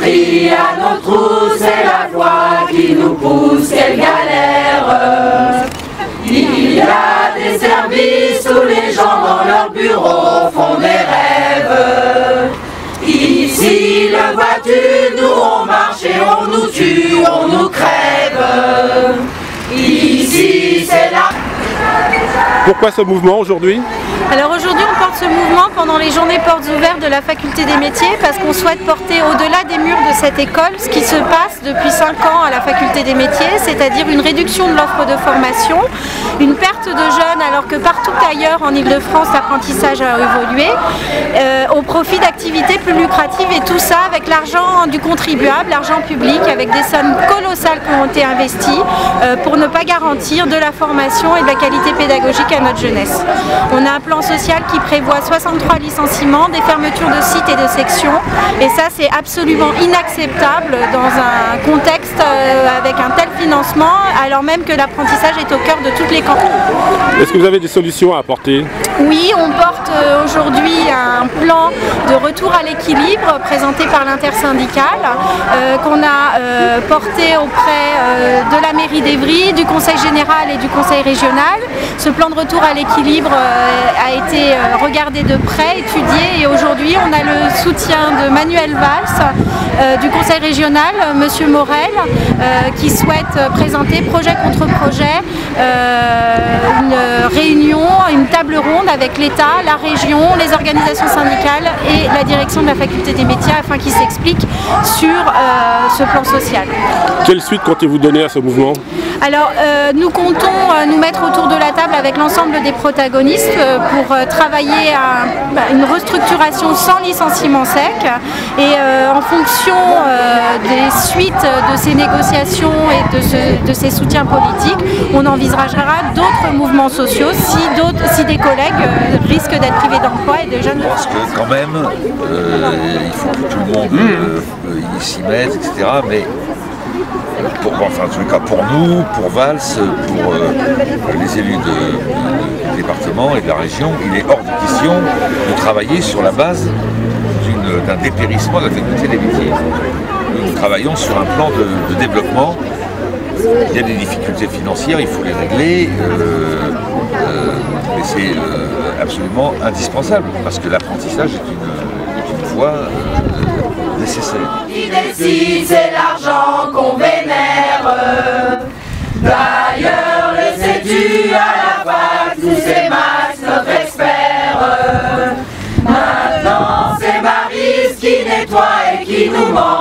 crie à nos trous, c'est la foi qui nous pousse, quelle galère. Il y a des services où les gens dans leur bureau font des rêves. Ici, le vois-tu, nous on marche et on nous tue, on nous crève. Ici, c'est la... Pourquoi ce mouvement aujourd'hui? Alors aujourd'hui on porte ce mouvement pendant les journées portes ouvertes de la faculté des métiers parce qu'on souhaite porter au-delà des murs de cette école ce qui se passe depuis 5 ans à la faculté des métiers, c'est-à-dire une réduction de l'offre de formation, une perte de jeunes alors que partout ailleurs en Ile-de-France l'apprentissage a évolué, au profit d'activités plus lucratives et tout ça avec l'argent du contribuable, l'argent public, avec des sommes colossales qui ont été investies pour ne pas garantir de la formation et de la qualité pédagogique à notre jeunesse. On a un plan social qui prévoit 63 licenciements, des fermetures de sites et de sections et ça c'est absolument inacceptable dans un contexte avec un tel financement alors même que l'apprentissage est au cœur de toutes les cantines. Est-ce que vous avez des solutions à apporter? Oui, on porte aujourd'hui un plan de retour à l'équilibre présenté par l'intersyndicale qu'on a porté auprès de la mairie d'Évry, du conseil général et du conseil régional. Ce plan de retour à l'équilibre a été regardé de près, étudié et aujourd'hui on a le soutien de Manuel Valls du conseil régional, Monsieur Morel, qui souhaite présenter projet contre projet une réunion, une table ronde avec l'État, la région, les organisations syndicales et la direction de la faculté des métiers afin qu'ils s'expliquent sur ce plan social. Quelle suite comptez-vous donner à ce mouvement? Alors nous comptons nous mettre autour de la table avec l'ensemble des protagonistes pour travailler à une restructuration sans licenciement sec et en fonction des suites de ces négociations et de ces soutiens politiques, on envisagera d'autres mouvements sociaux si des collègues risquent d'être privés d'emploi et des jeunes. Je pense que quand même il faut que tout le monde s'y mette, etc. Mais enfin, en tout cas pour nous, pour Valls, pour les élus du département et de la région, il est hors de question de travailler sur la base d'un dépérissement de la faculté des métiers. Nous travaillons sur un plan de développement. Il y a des difficultés financières, il faut les régler, mais c'est absolument indispensable parce que l'apprentissage est une voie nécessaire. Qui décide, c'est l'argent qu'on vénère. D'ailleurs, le sais-tu à la fac, nous c'est Max, notre expert. Maintenant, c'est Maryse qui nettoie et qui nous ment.